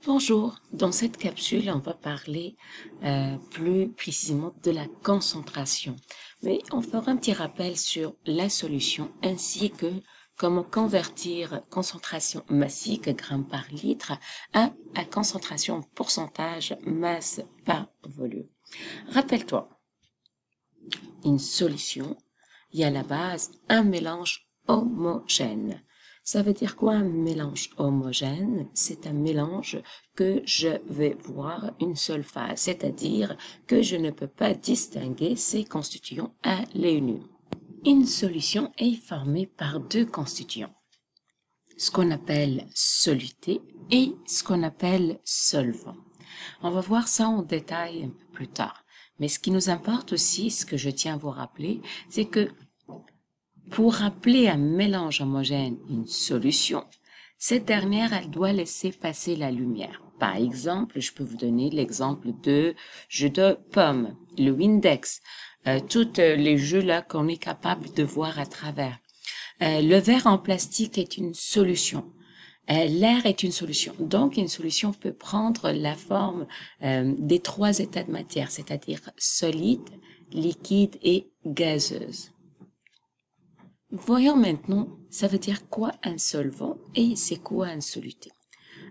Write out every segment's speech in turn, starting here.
Bonjour, dans cette capsule, on va parler plus précisément de la concentration. Mais on fera un petit rappel sur la solution ainsi que comment convertir concentration massique, grammes par litre, à concentration pourcentage masse par volume. Rappelle-toi, une solution, il y a à la base un mélange homogène. Ça veut dire quoi un mélange homogène? C'est un mélange que je vais voir une seule phase, c'est-à-dire que je ne peux pas distinguer ces constituants à l'œil nu. Une solution est formée par deux constituants, ce qu'on appelle soluté et ce qu'on appelle solvant. On va voir ça en détail un peu plus tard. Mais ce qui nous importe aussi, ce que je tiens à vous rappeler, c'est que pour appeler un mélange homogène une solution, cette dernière, elle doit laisser passer la lumière. Par exemple, je peux vous donner l'exemple de jus de pomme, le Windex, tous les jeux là qu'on est capable de voir à travers. Le verre en plastique est une solution. L'air est une solution. Donc, une solution peut prendre la forme des trois états de matière, c'est-à-dire solide, liquide et gazeuse. Voyons maintenant, ça veut dire quoi un solvant et c'est quoi un soluté.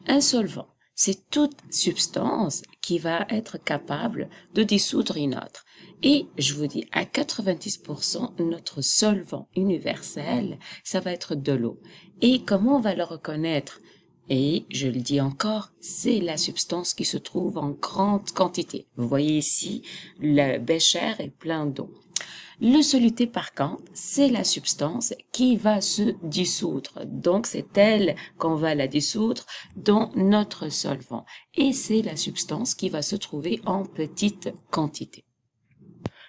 Un solvant, c'est toute substance qui va être capable de dissoudre une autre. Et je vous dis, à 90%, notre solvant universel, ça va être de l'eau. Et comment on va le reconnaître? Et je le dis encore, c'est la substance qui se trouve en grande quantité. Vous voyez ici, le bécher est plein d'eau. Le soluté, par contre, c'est la substance qui va se dissoudre. Donc, c'est elle qu'on va la dissoudre dans notre solvant. Et c'est la substance qui va se trouver en petite quantité.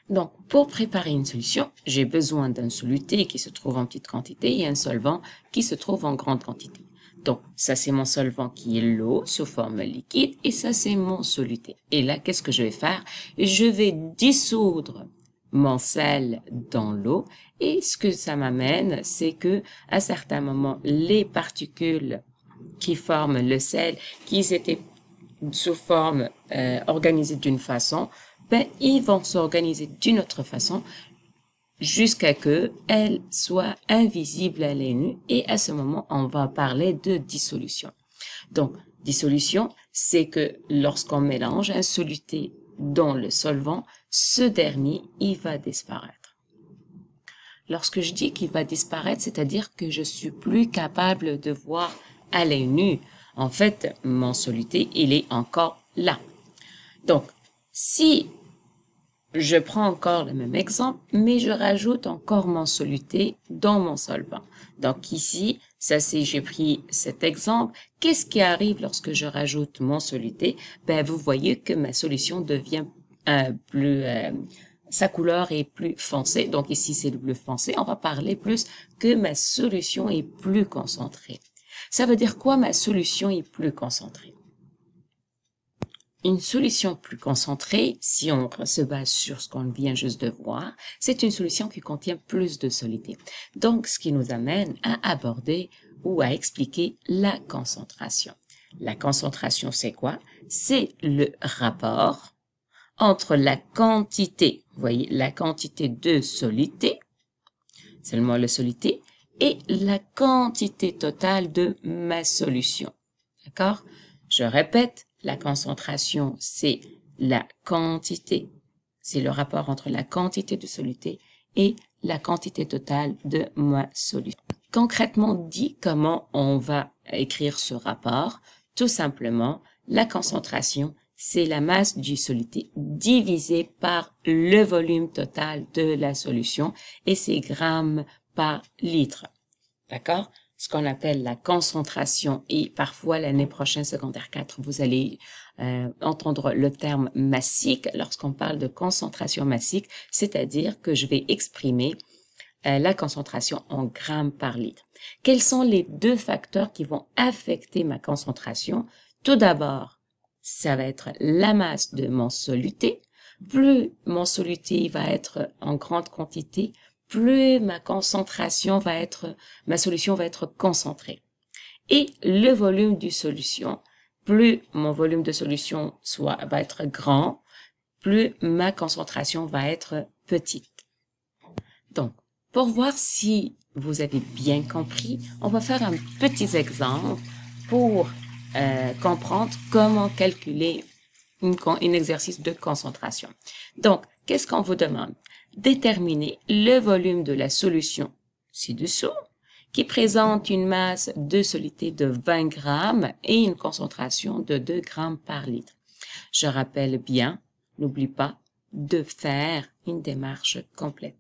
Donc, pour préparer une solution, j'ai besoin d'un soluté qui se trouve en petite quantité et un solvant qui se trouve en grande quantité. Donc, ça, c'est mon solvant qui est l'eau sous forme liquide et ça, c'est mon soluté. Et là, qu'est-ce que je vais faire? Je vais dissoudre mon sel dans l'eau et ce que ça m'amène, c'est que à certains moments, les particules qui forment le sel, qui étaient sous forme organisée d'une façon, ils vont s'organiser d'une autre façon jusqu'à que elles soient invisibles à l'œil nu et à ce moment, on va parler de dissolution. Donc, dissolution, c'est que lorsqu'on mélange un soluté dans le solvant, ce dernier, il va disparaître. Lorsque je dis qu'il va disparaître, c'est-à-dire que je suis plus capable de voir à l'œil nu. En fait, mon soluté, il est encore là. Donc, si je prends encore le même exemple, mais je rajoute encore mon soluté dans mon solvant. Donc ici, ça c'est, j'ai pris cet exemple. Qu'est-ce qui arrive lorsque je rajoute mon soluté? Vous voyez que ma solution devient sa couleur est plus foncée. Donc ici, c'est le bleu foncé. On va parler plus que ma solution est plus concentrée. Ça veut dire quoi, ma solution est plus concentrée? Une solution plus concentrée, si on se base sur ce qu'on vient juste de voir, c'est une solution qui contient plus de soluté. Donc, ce qui nous amène à aborder ou à expliquer la concentration. La concentration, c'est quoi? C'est le rapport entre la quantité, vous voyez, la quantité de soluté, seulement le soluté, et la quantité totale de ma solution. D'accord? Je répète, la concentration, c'est la quantité, c'est le rapport entre la quantité de soluté et la quantité totale de ma solution. Concrètement dit, comment on va écrire ce rapport? Tout simplement, la concentration, c'est la masse du soluté divisée par le volume total de la solution et c'est grammes par litre. D'accord? Ce qu'on appelle la concentration et parfois l'année prochaine, secondaire 4, vous allez entendre le terme massique lorsqu'on parle de concentration massique, c'est-à-dire que je vais exprimer la concentration en grammes par litre. Quels sont les deux facteurs qui vont affecter ma concentration? Tout d'abord, ça va être la masse de mon soluté. Plus mon soluté va être en grande quantité, plus ma concentration va être, ma solution va être concentrée. Et le volume du solution, plus mon volume de solution va être grand, plus ma concentration va être petite. Donc, pour voir si vous avez bien compris, on va faire un petit exemple pour comprendre comment calculer un exercice de concentration. Donc, qu'est-ce qu'on vous demande? Déterminer le volume de la solution ci-dessous, qui présente une masse de soluté de 20 grammes et une concentration de 2 grammes par litre. Je rappelle bien, n'oublie pas de faire une démarche complète.